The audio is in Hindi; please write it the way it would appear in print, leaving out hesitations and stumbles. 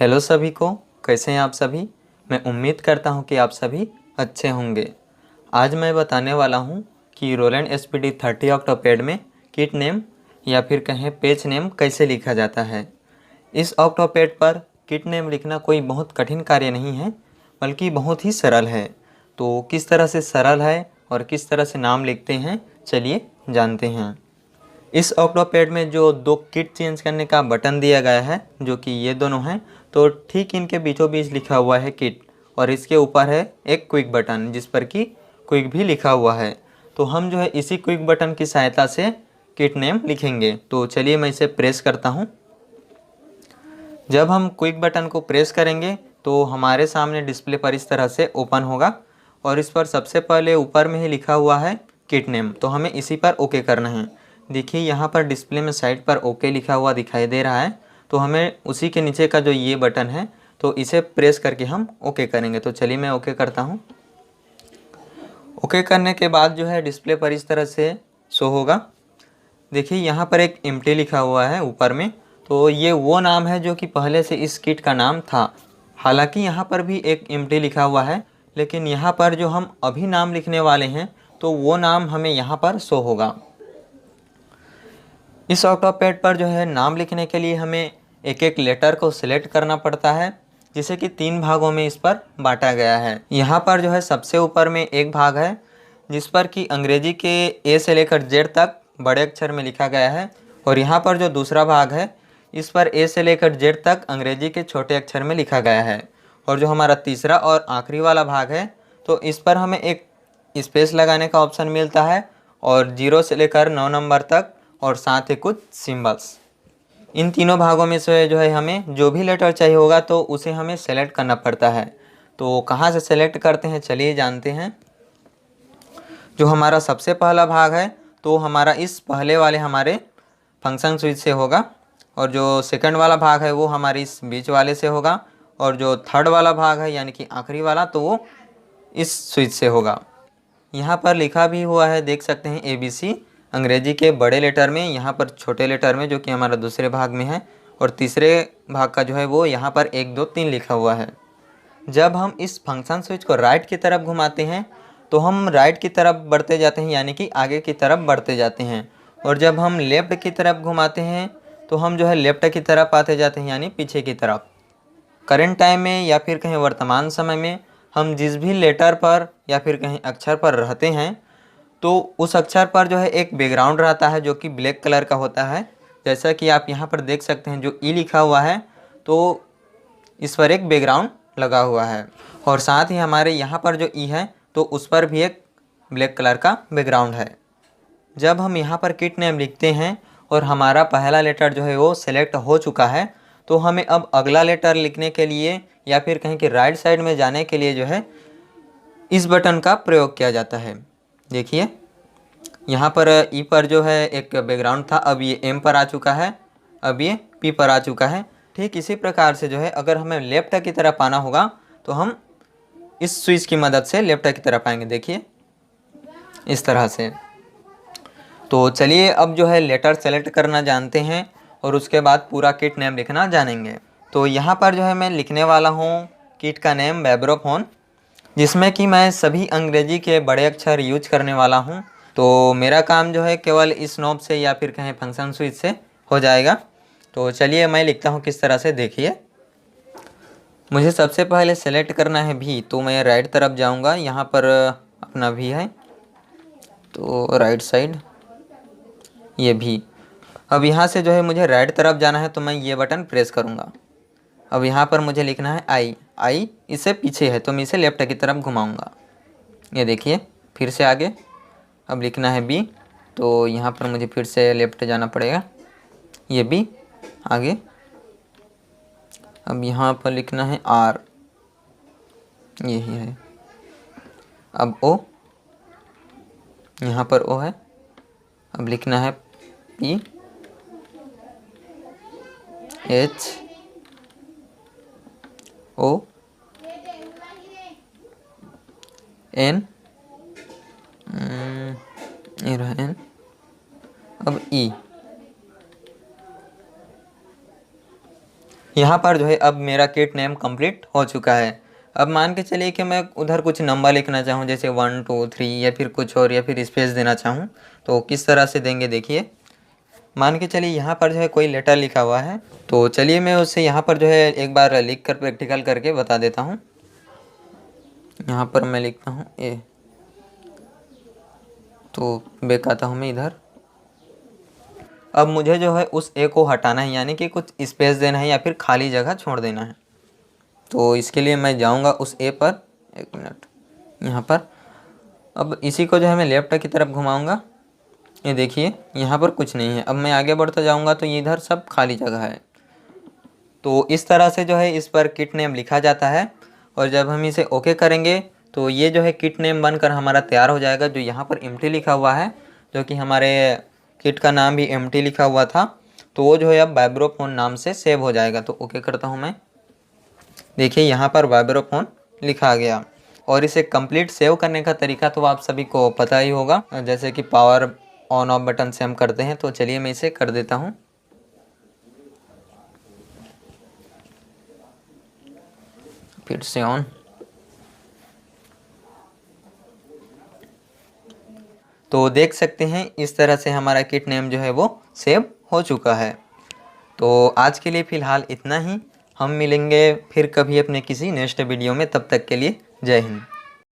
हेलो सभी को, कैसे हैं आप सभी। मैं उम्मीद करता हूं कि आप सभी अच्छे होंगे। आज मैं बताने वाला हूं कि रोलैंड SPD 30 ऑक्टोपैड में किट नेम या फिर कहें पेज नेम कैसे लिखा जाता है। इस ऑक्टोपैड पर किट नेम लिखना कोई बहुत कठिन कार्य नहीं है, बल्कि बहुत ही सरल है। तो किस तरह से सरल है और किस तरह से नाम लिखते हैं, चलिए जानते हैं। इस ऑक्टोपैड में जो दो किट चेंज करने का बटन दिया गया है, जो कि ये दोनों हैं, तो ठीक इनके बीचों बीच लिखा हुआ है किट, और इसके ऊपर है एक क्विक बटन जिस पर कि क्विक भी लिखा हुआ है। तो हम जो है इसी क्विक बटन की सहायता से किट नेम लिखेंगे। तो चलिए मैं इसे प्रेस करता हूँ। जब हम क्विक बटन को प्रेस करेंगे तो हमारे सामने डिस्प्ले पर इस तरह से ओपन होगा, और इस पर सबसे पहले ऊपर में ही लिखा हुआ है किट नेम, तो हमें इसी पर ओके करना है। देखिए यहाँ पर डिस्प्ले में साइड पर ओके लिखा हुआ दिखाई दे रहा है, तो हमें उसी के नीचे का जो ये बटन है तो इसे प्रेस करके हम ओके करेंगे। तो चलिए मैं ओके करता हूँ। ओके करने के बाद जो है डिस्प्ले पर इस तरह से शो होगा। देखिए यहाँ पर एक एम्प्टी लिखा हुआ है ऊपर में, तो ये वो नाम है जो कि पहले से इस किट का नाम था। हालांकि यहाँ पर भी एक एम्प्टी लिखा हुआ है, लेकिन यहाँ पर जो हम अभी नाम लिखने वाले हैं तो वो नाम हमें यहाँ पर शो होगा। इस ऑक्टोपैड पर जो है नाम लिखने के लिए हमें एक एक लेटर को सिलेक्ट करना पड़ता है, जिसे कि 3 भागों में इस पर बांटा गया है। यहाँ पर जो है सबसे ऊपर में एक भाग है जिस पर कि अंग्रेजी के ए से लेकर जेड तक बड़े अक्षर में लिखा गया है, और यहाँ पर जो दूसरा भाग है इस पर ए से लेकर जेड तक अंग्रेजी के छोटे अक्षर में लिखा गया है। और जो हमारा तीसरा और आखिरी वाला भाग है तो इस पर हमें एक स्पेस लगाने का ऑप्शन मिलता है, और 0 से लेकर 9 नंबर तक, और साथ ही कुछ सिंबल्स। इन तीनों भागों में से जो है हमें जो भी लेटर चाहिए होगा तो उसे हमें सेलेक्ट करना पड़ता है। तो कहाँ से सेलेक्ट करते हैं, चलिए जानते हैं। जो हमारा सबसे पहला भाग है तो हमारा इस पहले वाले हमारे फंक्शन स्विच से होगा, और जो सेकंड वाला भाग है वो हमारे इस बीच वाले से होगा, और जो थर्ड वाला भाग है यानी कि आखिरी वाला तो वो इस स्विच से होगा। यहाँ पर लिखा भी हुआ है, देख सकते हैं, ABC अंग्रेजी के बड़े लेटर में, यहाँ पर छोटे लेटर में जो कि हमारा दूसरे भाग में है, और तीसरे भाग का जो है वो यहाँ पर 1 2 3 लिखा हुआ है। जब हम इस फंक्शन स्विच को राइट की तरफ घुमाते हैं तो हम राइट की तरफ बढ़ते जाते हैं, यानी कि आगे की तरफ बढ़ते जाते हैं, और जब हम लेफ़्ट की तरफ घुमाते हैं तो हम जो है लेफ़्ट की तरफ आते जाते हैं, यानी पीछे की तरफ। करंट टाइम में या फिर कहीं वर्तमान समय में हम जिस भी लेटर पर या फिर कहीं अक्षर पर रहते हैं तो उस अक्षर पर जो है एक बैकग्राउंड रहता है जो कि ब्लैक कलर का होता है। जैसा कि आप यहाँ पर देख सकते हैं, जो ई लिखा हुआ है तो इस पर एक बैकग्राउंड लगा हुआ है, और साथ ही हमारे यहाँ पर जो ई है तो उस पर भी एक ब्लैक कलर का बैकग्राउंड है। जब हम यहाँ पर किट नेम लिखते हैं और हमारा पहला लेटर जो है वो सेलेक्ट हो चुका है, तो हमें अब अगला लेटर लिखने के लिए या फिर कहीं कि राइट साइड में जाने के लिए जो है इस बटन का प्रयोग किया जाता है। देखिए यहाँ पर ई पर जो है एक बैकग्राउंड था, अब ये एम पर आ चुका है, अब ये पी पर आ चुका है। ठीक इसी प्रकार से जो है अगर हमें लेफ्ट की तरफ आना होगा तो हम इस स्विच की मदद से लेफ्ट की तरफ आएंगे। देखिए इस तरह से। तो चलिए अब जो है लेटर सेलेक्ट करना जानते हैं और उसके बाद पूरा किट नेम लिखना जानेंगे। तो यहाँ पर जो है मैं लिखने वाला हूँ किट का नेम वाइब्रोफोन, जिसमें कि मैं सभी अंग्रेजी के बड़े अक्षर यूज करने वाला हूँ। तो मेरा काम जो है केवल इस नॉब से या फिर कहीं फंक्शन स्विच से हो जाएगा। तो चलिए मैं लिखता हूँ किस तरह से। देखिए मुझे सबसे पहले सेलेक्ट करना है भी, तो मैं राइट तरफ जाऊँगा। यहाँ पर अपना भी है तो राइट साइड ये भी। अब यहाँ से जो है मुझे राइट तरफ जाना है तो मैं ये बटन प्रेस करूँगा। अब यहाँ पर मुझे लिखना है आई इससे पीछे है तो मैं इसे लेफ्ट की तरफ घुमाऊँगा। ये देखिए फिर से आगे। अब लिखना है बी, तो यहाँ पर मुझे फिर से लेफ्ट जाना पड़ेगा, ये बी आगे। अब यहाँ पर लिखना है आर, यही है। अब ओ, यहाँ पर ओ है। अब लिखना है पी एच ओ एन, ये रहा एन। अब ई। यहाँ पर जो है अब मेरा किट नेम कंप्लीट हो चुका है। अब मान के चलिए कि मैं उधर कुछ नंबर लिखना चाहूँ, जैसे 1 2 3 या फिर कुछ और, या फिर स्पेस देना चाहूँ तो किस तरह से देंगे देखिए। मान के चलिए यहाँ पर जो है कोई लेटर लिखा हुआ है, तो चलिए मैं उसे यहाँ पर जो है एक बार लिख कर प्रैक्टिकल करके बता देता हूँ। यहाँ पर मैं लिखता हूँ ए, तो बैक आता हूँ मैं इधर। अब मुझे जो है उस ए को हटाना है, यानी कि कुछ स्पेस देना है या फिर खाली जगह छोड़ देना है। तो इसके लिए मैं जाऊँगा उस ए पर, एक मिनट, यहाँ पर। अब इसी को जो है मैं लेफ्ट की तरफ घुमाऊँगा। ये देखिए यहाँ पर कुछ नहीं है। अब मैं आगे बढ़ता जाऊँगा तो ये इधर सब खाली जगह है। तो इस तरह से जो है इस पर किट नेम लिखा जाता है, और जब हम इसे ओके करेंगे तो ये जो है किट नेम बनकर हमारा तैयार हो जाएगा। जो यहाँ पर एम्प्टी लिखा हुआ है, जो कि हमारे किट का नाम भी एम्प्टी लिखा हुआ था, तो वो जो है अब वाइब्रोफोन नाम से सेव हो जाएगा। तो ओके करता हूँ मैं। देखिए यहाँ पर वाइब्रोफोन लिखा गया। और इसे कंप्लीट सेव करने का तरीका तो आप सभी को पता ही होगा, जैसे कि पावर ऑन ऑफ बटन से हम करते हैं। तो चलिए मैं इसे कर देता हूँ, फिर से ऑन। तो देख सकते हैं इस तरह से हमारा किट नेम जो है वो सेव हो चुका है। तो आज के लिए फ़िलहाल इतना ही। हम मिलेंगे फिर कभी अपने किसी नेक्स्ट वीडियो में। तब तक के लिए जय हिंद।